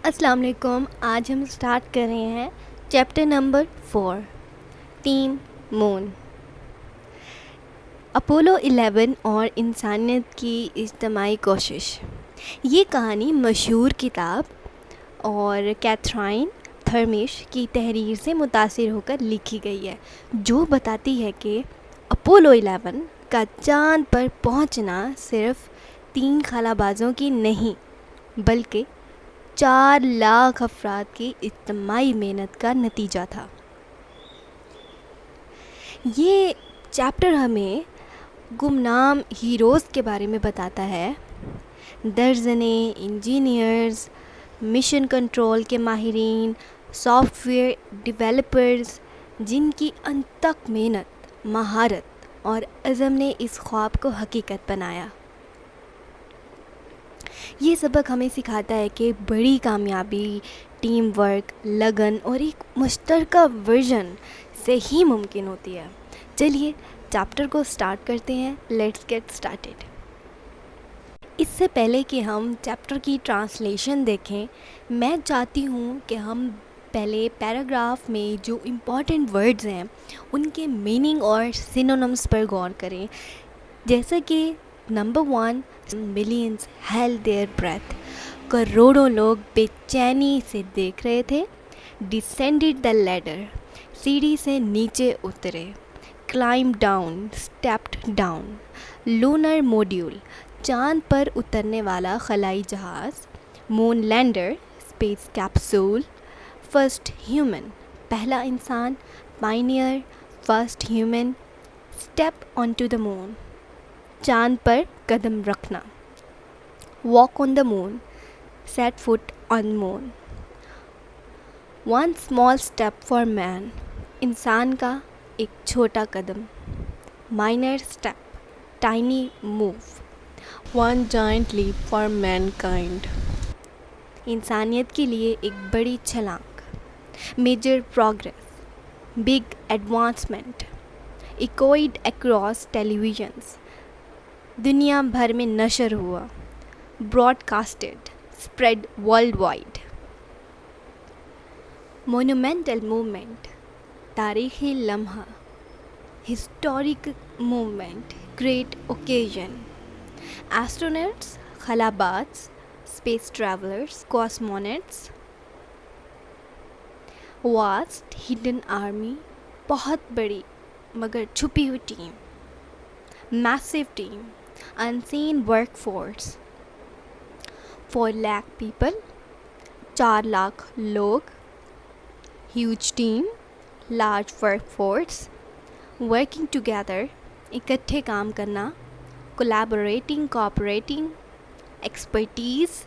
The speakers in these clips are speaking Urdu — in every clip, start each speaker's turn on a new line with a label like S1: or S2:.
S1: السلام علیکم. آج ہم اسٹارٹ کر رہے ہیں چیپٹر نمبر 4 ٹیم مون. اپولو 11 اور انسانیت کی اجتماعی کوشش. یہ کہانی مشہور کتاب اور کیتھرائن تھرمیش کی تحریر سے متاثر ہو کر لکھی گئی ہے، جو بتاتی ہے کہ اپولو 11 کا چاند پر پہنچنا صرف 3 خلا بازوں کی نہیں بلکہ 4 لاکھ افراد کی اجتماعی محنت کا نتیجہ تھا. یہ چیپٹر ہمیں گمنام ہیروز کے بارے میں بتاتا ہے. درجنیں انجینئرز، مشن کنٹرول کے ماہرین، سافٹ ویئر ڈیولپرز، جن کی انتھک محنت، مہارت اور عزم نے اس خواب کو حقیقت بنایا. یہ سبق ہمیں سکھاتا ہے کہ بڑی کامیابی ٹیم ورک، لگن اور ایک مشترکہ ویژن سے ہی ممکن ہوتی ہے. چلیے چیپٹر کو سٹارٹ کرتے ہیں. Let's get started. اس سے پہلے کہ ہم چیپٹر کی ٹرانسلیشن دیکھیں، میں چاہتی ہوں کہ ہم پہلے پیراگراف میں جو امپورٹنٹ ورڈز ہیں ان کے میننگ اور سینونمز پر غور کریں. جیسا کہ نمبر 1 ملینز ہیلڈ دیئر بریتھ، کروڑوں لوگ بے چینی سے دیکھ رہے تھے. ڈسینڈڈ دا لیڈر، سیڑھی سے نیچے اترے. Climb down, stepped down. Lunar module, چاند پر اترنے والا خلائی جہاز. Moon lander, space capsule. First human, پہلا انسان. Pioneer, first human. Step on to the moon, چاند پر قدم رکھنا. Walk on the moon, set foot on moon. One small step for man, انسان کا ایک چھوٹا قدم. Minor step, tiny move.
S2: One giant leap for mankind.
S1: انسانیت کے لیے ایک بڑی چھلانگ. Major progress, big advancement. Echoed across televisions, دنیا بھر میں نشر ہوا. Broadcasted, spread world wide. Monumental movement, تاریخی لمحہ. Historic movement, great occasion. Astronauts, خلاباز، space travellers, cosmonauts. Vast hidden army, بہت بڑی مگر چھپی ہوئی ٹیم. Massive team, unseen workforce. 4 lakh people, 4 lakh لوگ. Huge team, large workforce. Working together, اکٹھے کام کرنا. Collaborating, cooperating. ایکسپرٹیز،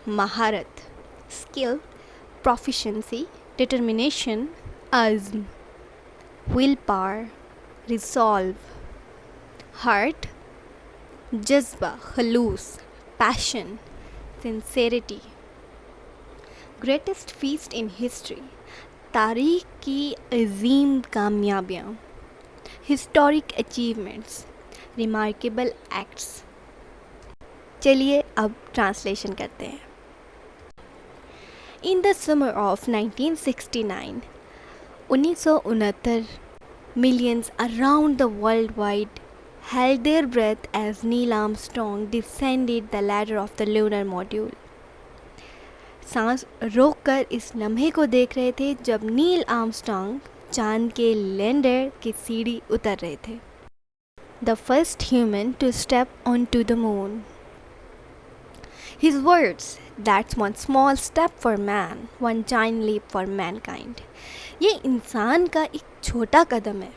S1: مہارت. Skill, proficiency. ڈٹرمنیشن، عزم. Willpower, resolve. ہارٹ، جذبہ، خلوص. Passion, sincerity. گریٹسٹ فیسٹ ان ہسٹری، تاریخ کی عظیم کامیابیاں. Historic achievements, remarkable acts. چلیے اب ٹرانسلیشن کرتے ہیں. In the summer of 1969, 1969, millions around the world wide held their breath as Neil Armstrong descended the ladder of the lunar module. سانس روک کر اس لمحے کو دیکھ رہے تھے جب نیل آرمسٹرانگ چاند کے لینڈر کی سیڑھی اتر رہے تھے. The first human to step onto the moon. His words, that's one small step for man, one giant leap for mankind. یہ انسان کا ایک چھوٹا قدم ہے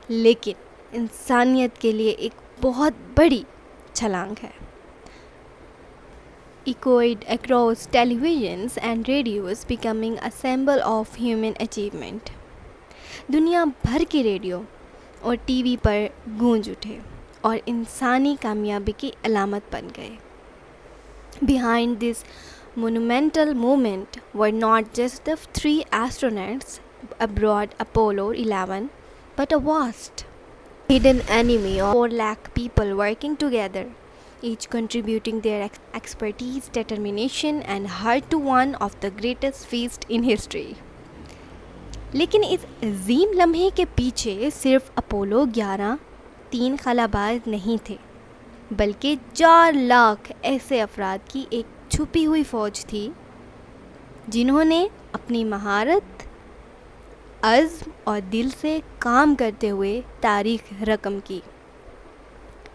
S1: لیکن انسانیت کے لیے ایک بہت بڑی چھلانگ ہے. Echoed across televisions and radios, becoming a symbol of human achievement. دنیا بھر کے ریڈیو اور ٹی وی پر گونج اٹھے اور انسانی کامیابی کی علامت بن گئے. Behind this monumental movement were not just the 3 astronauts aboard Apollo 11, but a vast hidden enemy of 4 lakh people working together each contributing their expertise, determination and heart to one of the greatest feast in history. لیکن اس عظیم لمحے کے پیچھے صرف اپولو 11 3 خلاباز نہیں تھے، بلکہ 4 لاکھ ایسے افراد کی ایک چھپی ہوئی فوج تھی جنہوں نے اپنی مہارت، عزم اور دل سے کام کرتے ہوئے تاریخ رقم کی۔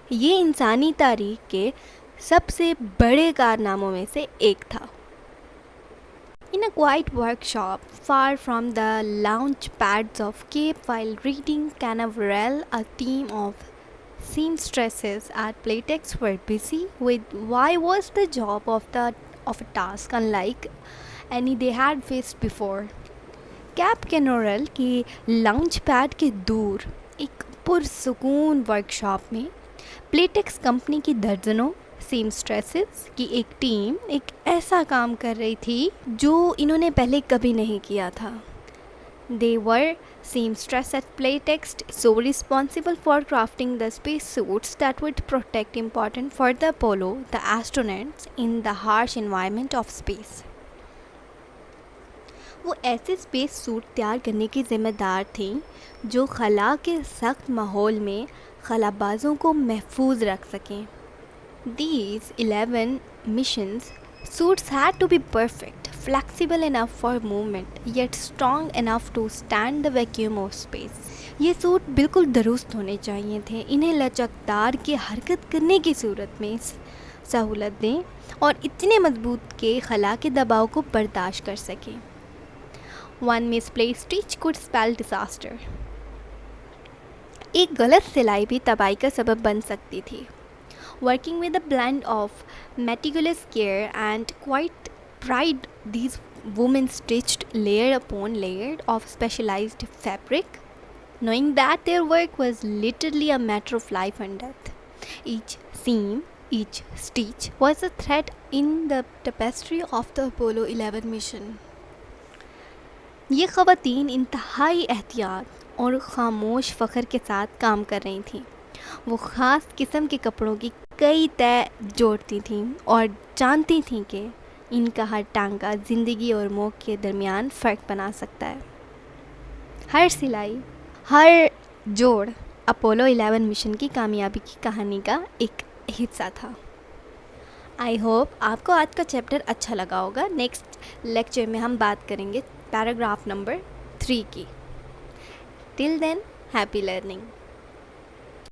S1: یہ انسانی تاریخ کے سب سے بڑے کارناموں میں سے ایک تھا۔ In a quiet workshop far from the launch pads of Cape while reading Canaveral, a team of seamstresses at Playtex were busy with why was the job of a task unlike any they had faced before. Cape Canaveral کے لانچ پیڈ کے دور ایک پرسکون ورکشاپ میں پلیٹیکس کمپنی کی درجنوں سیمسٹریسز کی ایک ٹیم ایک ایسا کام کر رہی تھی جو انہوں نے پہلے کبھی نہیں کیا تھا۔ They were seamstresses at Playtex, so responsible for crafting the space suits that would protect important for the Apollo, the astronauts in the harsh environment of space. وہ ایسے اسپیس سوٹ تیار کرنے کی ذمہ دار تھیں جو خلا کے سخت ماحول میں خلابازوں کو محفوظ رکھ سکیں۔ These 11 missions suits had to be perfect, flexible enough for movement, yet strong enough to stand the vacuum of space. یہ سوٹ بالکل درست ہونے چاہیے تھے، انہیں لچکدار کے حرکت کرنے کی صورت میں سہولت دیں اور اتنے مضبوط کہ خلا کے دباؤ کو برداشت کر سکیں۔ One misplaced stitch could spell disaster. ایک غلط سلائی بھی تباہی کا سبب بن سکتی تھی۔ Working with a blend of meticulous care and quiet pride, these women stitched layer upon layer of specialized fabric, knowing that their work was literally a matter of life and death. Each seam, each stitch was a thread in the tapestry of the Apollo 11 mission. یہ خواتین انتہائی احتیاط اور خاموش فخر کے ساتھ کام کر رہی تھیں۔ وہ خاص قسم کے کپڑوں کی کئی طے جوڑتی تھیں اور جانتی تھیں کہ ان کا ہر ٹانکا زندگی اور موت کے درمیان فرق بنا سکتا ہے۔ ہر سلائی، ہر جوڑ اپولو 11 مشن کی کامیابی کی کہانی کا ایک حصہ تھا۔ آئی ہوپ آپ کو آج کا چیپٹر اچھا لگا ہوگا۔ نیکسٹ لیکچر میں ہم بات کریں گے پیراگراف نمبر 3 کی۔ ٹل دین ہیپی لرننگ۔